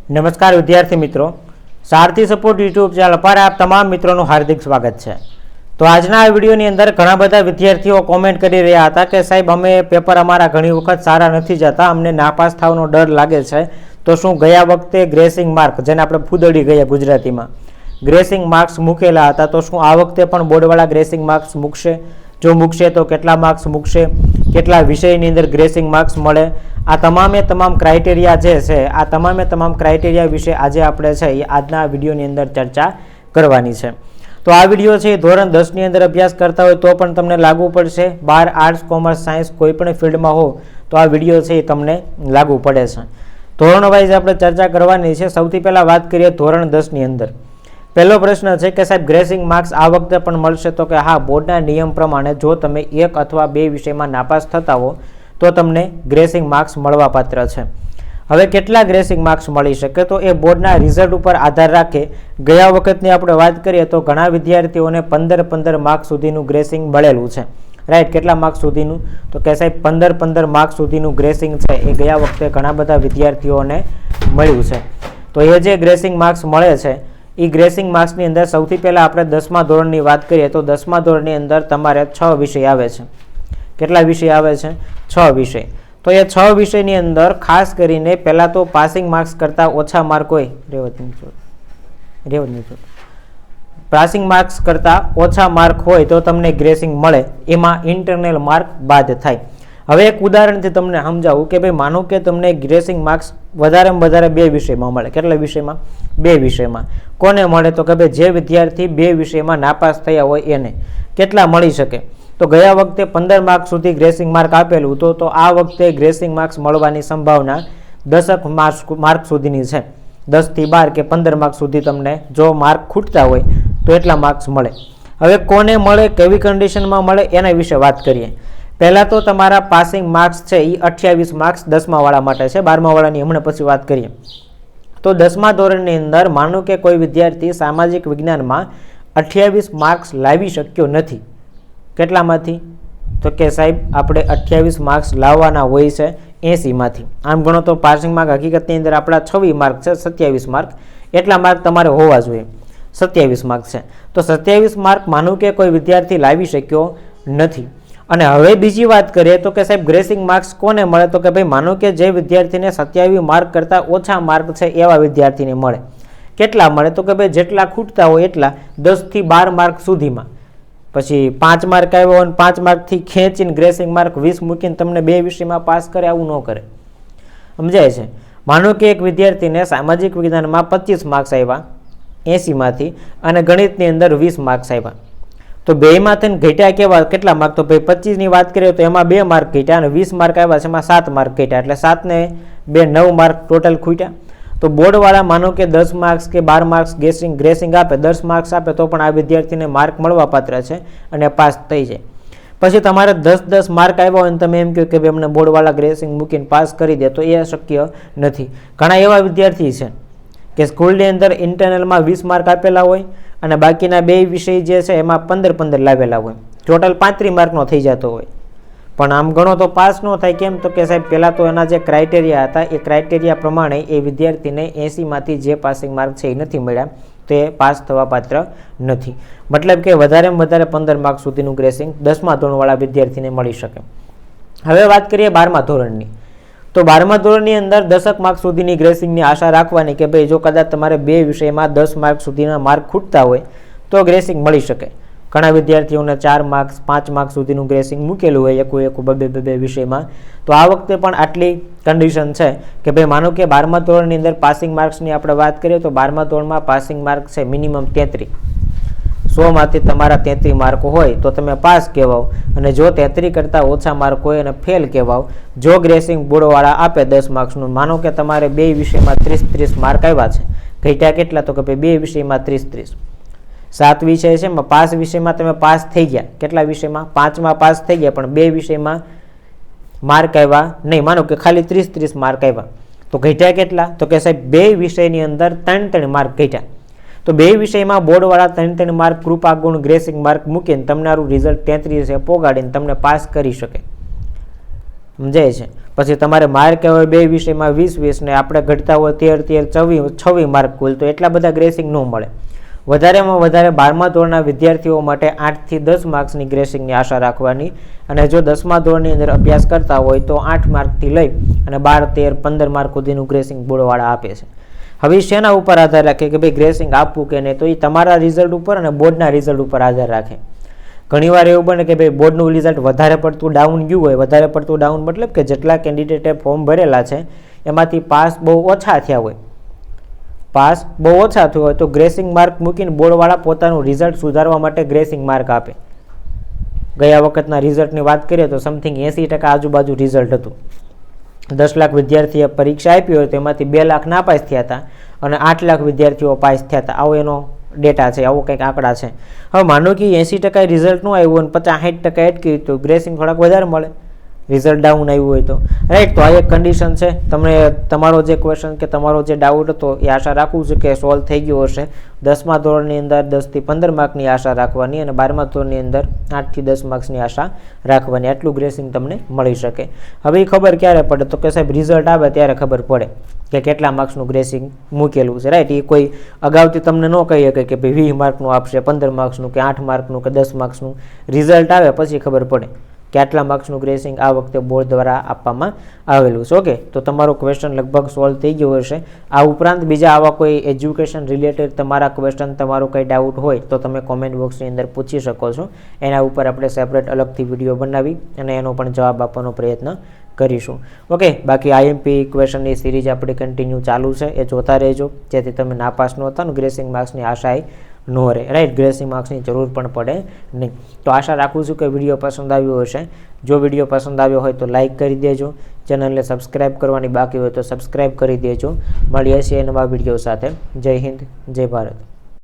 નમસ્કાર વિદ્યાર્થી મિત્રો, સારથી સપોર્ટ યુટ્યુબ ચેનલ પર આપ તમામ મિત્રોનું હાર્દિક સ્વાગત છે। તો આજના આ વિડીયોની અંદર ઘણા બધા વિદ્યાર્થીઓ કોમેન્ટ કરી રહ્યા હતા કે સાહેબ અમે પેપર અમારા ઘણી વખત સારા નથી જતા, અમને નાપાસ થવાનો ડર લાગે છે, તો શું ગયા વખતે ગ્રેસિંગ માર્ક જેને આપણે ફૂદડી ગયા ગુજરાતીમાં ગ્રેસિંગ માર્ક્સ મૂકેલા હતા, તો શું આ વખતે પણ બોર્ડવાળા ગ્રેસિંગ માર્ક્સ મૂકશે? જો મૂકશે તો કેટલા માર્ક્સ મૂકશે, કેટલા વિષયની અંદર ગ્રેસિંગ માર્ક્સ મળે, આ તમામે તમામ ક્રાઇટેરિયા જે છે આ તમામે તમામ ક્રાઇટેરિયા વિશે આજે આપણે છે એ આજના વિડીયોની અંદર ચર્ચા કરવાની છે। તો આ વિડીયો છે ધોરણ 10ની અંદર અભ્યાસ કરતા હોય તો પણ તમને લાગુ પડશે, 12 આર્ટ્સ કોમર્સ સાયન્સ કોઈ પણ ફિલ્ડમાં હો તો આ વિડીયો છે એ તમને લાગુ પડે છે। ધોરણ વાઇઝ આપણે ચર્ચા કરવાની છે। સૌથી પહેલાં વાત કરીએ ધોરણ 10ની અંદર પહેલો પ્રશ્ન છે કે સાહેબ ગ્રેસિંગ માર્ક્સ આ વખતે પણ મળશે? તો કે હા, બોર્ડના નિયમ પ્રમાણે જો તમે 1 અથવા 2 વિષયમાં નાપાસ થતા હો તો તમને ગ્રેસિંગ માર્ક્સ મળવાપાત્ર છે। હવે કેટલા ગ્રેસિંગ માર્ક્સ મળી શકે તો એ બોર્ડના રિઝલ્ટ ઉપર આધાર રાખે। ગયા વખતની આપણે વાત કરીએ તો ઘણા વિદ્યાર્થીઓને 15 માર્ક સુધીનું ગ્રેસિંગ મળેલું છે, રાઈટ? કેટલા માર્ક સુધીનું? તો કે સાહેબ 15 માર્ક સુધીનું ગ્રેસિંગ છે એ ગયા વખતે ઘણા બધા વિદ્યાર્થીઓને મળ્યું છે। તો એ જે ગ્રેસિંગ માર્ક્સ મળે છે એ ગ્રેસિંગ માર્ક્સની અંદર સૌથી પહેલાં આપણે 10મા ધોરણની વાત કરીએ તો 10મા ધોરણની અંદર તમારે 6 વિષય આવે છે। કેટલા વિષય આવે છે? 6 વિષય। તો એ 6 વિષયની અંદર ખાસ કરીને પહેલાં તો પાસિંગ માર્ક્સ કરતાં ઓછા માર્ક હોય, પાસિંગ માર્ક્સ કરતાં ઓછા માર્ક હોય તો તમને ગ્રેસિંગ મળે, એમાં ઇન્ટરનલ માર્ક બાદ થાય। હવે એક ઉદાહરણથી તમને સમજાવું કે ભાઈ માનો કે તમને ગ્રેસિંગ માર્ક્સ વધારેમાં વધારે 2 વિષયમાં મળે। કેટલા વિષયમાં? 2 વિષયમાં। કોને મળે? તો કે ભાઈ જે વિદ્યાર્થી 2 વિષયમાં નાપાસ થયા હોય એને કેટલા મળી શકે? તો ગયા વખતે 15 માર્ક સુધી ગ્રેસિંગ માર્ક આપેલું તો આ વખતે ગ્રેસિંગ માર્ક્સ મળવાની સંભાવના 10 માર્ક સુધીની છે। 10 થી 12 કે 15 માર્ક સુધી તમને જો માર્ક ખૂટતા હોય તો એટલા માર્ક્સ મળે। હવે કોને મળે, કેવી કન્ડિશનમાં મળે એના વિશે વાત કરીએ। પહેલાં તો તમારા પાસિંગ માર્ક્સ છે એ 28 માર્ક્સ 10મા વાળા માટે છે, 12મા વાળાની હમણાં પછી વાત કરીએ। તો 10મા ધોરણની અંદર માનો કે કોઈ વિદ્યાર્થી સામાજિક વિજ્ઞાનમાં 28 માર્ક્સ લાવી શક્યો નથી। કેટલામાંથી? તો કે સાહેબ આપણે 28 માર્ક્સ લાવવાના હોય છે 80માંથી। આમ ગણો તો પાસિંગ માર્ક હકીકતની અંદર આપણા 26 માર્ક છે, 27 માર્ક એટલા માર્ક તમારે હોવા જોઈએ, 27 માર્ક છે। તો 27 માર્ક માનું કે કોઈ વિદ્યાર્થી લાવી શક્યો નથી। અને હવે બીજી વાત કરીએ તો કે સાહેબ ગ્રેસિંગ માર્ક્સ કોને મળે? તો કે ભાઈ માનો કે જે વિદ્યાર્થીને 27 માર્ક કરતાં ઓછા માર્ક છે એવા વિદ્યાર્થીને મળે। કેટલા મળે? તો કે ભાઈ જેટલા ખૂટતા હોય એટલા, 10 થી 12 માર્ક સુધીમાં। પછી 5 માર્ક આવ્યો અને 5 માર્કથી ખેંચીને ગ્રેસિંગ માર્ક 20 મૂકીને તમને 2 વિષયમાં પાસ કરે, આવું ન કરે, સમજાય છે? માનો કે એક વિદ્યાર્થીને સામાજિક વિજ્ઞાનમાં 25 માર્ક્સ આવ્યા 80માંથી અને ગણિતની અંદર 20 માર્ક્સ આવ્યા, તો બેમાંથી ઘટ્યા કેવા, કેટલા માર્ક? તો ભાઈ 25ની વાત કરીએ તો એમાં 2 માર્ક ઘટ્યા અને 20 માર્ક આવ્યા છે એમાં 7 માર્ક ઘટ્યા, એટલે 7 ને 2 9 માર્ક ટોટલ ખૂટ્યા। તો બોર્ડવાળા માનો કે 10 માર્ક્સ કે 12 માર્ક્સ ગ્રેસિંગ આપે, 10 માર્ક્સ આપે તો પણ આ વિદ્યાર્થીને માર્ક મળવા પાત્ર છે અને પાસ થઈ જાય। પછી તમારે 10 માર્ક આવ્યા હોય અને તમે એમ કહો કે ભાઈ અમને બોર્ડવાળા ગ્રેસિંગ મૂકીને પાસ કરી દે, તો એ શક્ય નથી। ઘણા એવા વિદ્યાર્થી છે કે સ્કૂલની અંદર ઇન્ટરનલમાં 20 માર્ક આપેલા હોય અને બાકીના 2 વિષય જે છે એમાં 15 લાવેલા હોય, ટોટલ 35 માર્કનો થઈ જતો હોય, પણ આમ ગણો તો પાસ ન થાય। કેમ? તો કે સાહેબ પહેલાં તો એના જે ક્રાઇટેરિયા હતા એ ક્રાઇટેરિયા પ્રમાણે એ વિદ્યાર્થીને 80માંથી જે પાસિંગ માર્ક છે એ નથી મળ્યા, તો એ પાસ થવા પાત્ર નથી। મતલબ કે વધારેમાં વધારે 15 માર્ક સુધીનું ગ્રેસિંગ 10મા ધોરણવાળા વિદ્યાર્થીને મળી શકે। હવે વાત કરીએ 12મા ધોરણની, તો 12મા ધોરણની અંદર 10 માર્ક સુધીની ગ્રેસિંગની આશા રાખવાની કે ભાઈ જો કદાચ તમારે 2 વિષયમાં 10 માર્ક સુધીના માર્ક ખૂટતા હોય તો ગ્રેસિંગ મળી શકે। ઘણા વિદ્યાર્થીઓને 4 માર્ક્સ 5 માર્ક સુધીનું ગ્રેસિંગ મૂકેલું હોય એક બે વિષયમાં। તો આ વખતે પણ આટલી કન્ડિશન છે કે ભાઈ માનો કે 12મા ધોરણની અંદર પાસિંગ માર્ક્સની આપણે વાત કરીએ તો 12મા ધોરણમાં પાસિંગ માર્ક છે મિનિમમ 33, 100માંથી તમારા 33 માર્ક હોય તો તમે પાસ કહેવાઓ, અને જો 33 કરતાં ઓછા માર્ક હોય અને ફેલ કહેવાઓ। જો ગ્રેસિંગ બોર્ડવાળા આપે 10 માર્ક્સનું, માનો કે તમારે 2 વિષયમાં 30 માર્ક આવ્યા છે, ઘટ્યા કેટલા? તો કે ભાઈ 2 વિષયમાં 30, 7 વિષય છે એમાં 5 વિષયમાં તમે પાસ થઈ ગયા, કેટલા વિષયમાં? 5માં પાસ થઈ ગયા, પણ 2 વિષયમાં માર્ક આવ્યા નહીં, માનો કે ખાલી 30 માર્ક આવ્યા, તો ઘટ્યા કેટલા? તો કે સાહેબ 2 વિષયની અંદર 3 માર્ક ઘટ્યા। તો 2 વિષયમાં બોર્ડવાળા 3 માર્ક કૃપા ગુણ ગ્રેસિંગ માર્ક મૂકીને તમને આરું રિઝલ્ટ 33 પોગાડીને તમને પાસ કરી શકે। સમજાય છે. પછી તમારે માર્ક હોય બે વિષયમાં 20-20 ને આપણે ઘટતા હોય 13-26 માર્ક કુલ, તો એટલા બધા ગ્રેસિંગ ન મળે. વધારેમાં વધારે 12મા ધોરણના વિદ્યાર્થીઓ માટે 8 થી 10 માર્ક્સની ગ્રેસિંગની આશા રાખવાની, અને જો 10મા ધોરણની અંદર અભ્યાસ કરતા હોય તો 8 માર્કથી લઈ અને 12, 13, 15 માર્ક સુધીનું ગ્રેસિંગ બોર્ડવાળા આપે છે. હવે શેના ઉપર આધાર રાખે કે ભાઈ ગ્રેસિંગ આપવું કે નહીં, તો એ તમારા રિઝલ્ટ ઉપર અને બોર્ડના રિઝલ્ટ ઉપર આધાર રાખે. ઘણીવાર એવું બને કે ભાઈ બોર્ડનું રિઝલ્ટ વધારે પડતું ડાઉન ગયું હોય. વધારે પડતું ડાઉન મતલબ કે જેટલા કેન્ડિડેટે ફોર્મ ભરેલા છે એમાંથી પાસ બહુ ઓછા થયા હોય, પાસ બહુ ઓછા થયું હોય તો ગ્રેસિંગ માર્ક મૂકીને બોર્ડવાળા પોતાનું રિઝલ્ટ સુધારવા માટે ગ્રેસિંગ માર્ક આપે. ગયા વખતના રિઝલ્ટની વાત કરીએ તો સમથિંગ 80% આજુબાજુ રિઝલ્ટ હતું. 10 લાખ વિદ્યાર્થીએ પરીક્ષા આપી હોય તો એમાંથી 2 લાખ નાપાસ થયા હતા અને 8 લાખ વિદ્યાર્થીઓ પાસ થયા હતા. આવો એનો ડેટા છે, આવો કંઈક આંકડા છે. હવે માનો કે 80% રિઝલ્ટ ન આવ્યું અને 50-60% અટક્યું તો ગ્રેસિંગ થોડાક વધારે મળે. રિઝલ્ટ ડાઉન આવ્યું હોય તો રાઈટ. તો આ એક કન્ડિશન છે. તમને તમારો જે ક્વેશ્ચન કે તમારો જે ડાઉટ હતો એ આશા રાખું છું કે સોલ્વ થઈ ગયો હશે. 10મા ધોરણની અંદર 10 થી 15 માર્કની આશા રાખવાની અને 12મા ધોરણની અંદર 8 થી 10 માર્ક્સની આશા રાખવાની. આટલું ગ્રેસિંગ તમને મળી શકે. હવે એ ખબર ક્યારે પડે તો કે સાહેબ રિઝલ્ટ આવે ત્યારે ખબર પડે કે કેટલા માર્ક્સનું ગ્રેસિંગ મૂકેલું છે. રાઈટ. એ કોઈ અગાઉથી તમને ન કહી શકે કે ભાઈ 20 માર્કનું આપશે, 15 માર્ક્સનું કે 8 માર્કનું કે 10 માર્ક્સનું. રિઝલ્ટ આવે પછી ખબર પડે કે આટલા માર્ક્સનું ગ્રેસિંગ આ વખતે બોર્ડ દ્વારા આપવામાં આવેલું છે. ઓકે, તો તમારો ક્વેશ્ચન લગભગ સોલ્વ થઈ ગયો હશે. આ ઉપરાંત બીજા આવા કોઈ એજ્યુકેશન રિલેટેડ તમારા ક્વેશ્ચન, તમારો કંઈ ડાઉટ હોય તો તમે કોમેન્ટ બોક્સની અંદર પૂછી શકો છો. એના ઉપર આપણે સેપરેટ અલગથી વિડીયો બનાવી અને એનો પણ જવાબ આપવાનો પ્રયત્ન કરીશું. ઓકે, બાકી આઈએમપી ક્વેશ્ચનની સિરીઝ આપણી કન્ટિન્યુ ચાલુ છે, એ જોતા રહેજો જેથી તમે નાપાસ ન થતા ગ્રેસિંગ માર્ક્સની આશાએ ન રહે. રાઈટ. ગ્રેસિંગ માર્ક્સની જરૂર પણ પડે નહીં. તો આશા રાખું છું કે વિડીયો પસંદ આવ્યો હશે. જો વિડીયો પસંદ આવ્યો હોય તો લાઇક કરી દેજો. ચેનલને સબસ્ક્રાઈબ કરવાની બાકી હોય તો સબસ્ક્રાઈબ કરી દેજો. મળીએ છીએ નવા વિડીયો સાથે. જય હિન્દ, જય ભારત.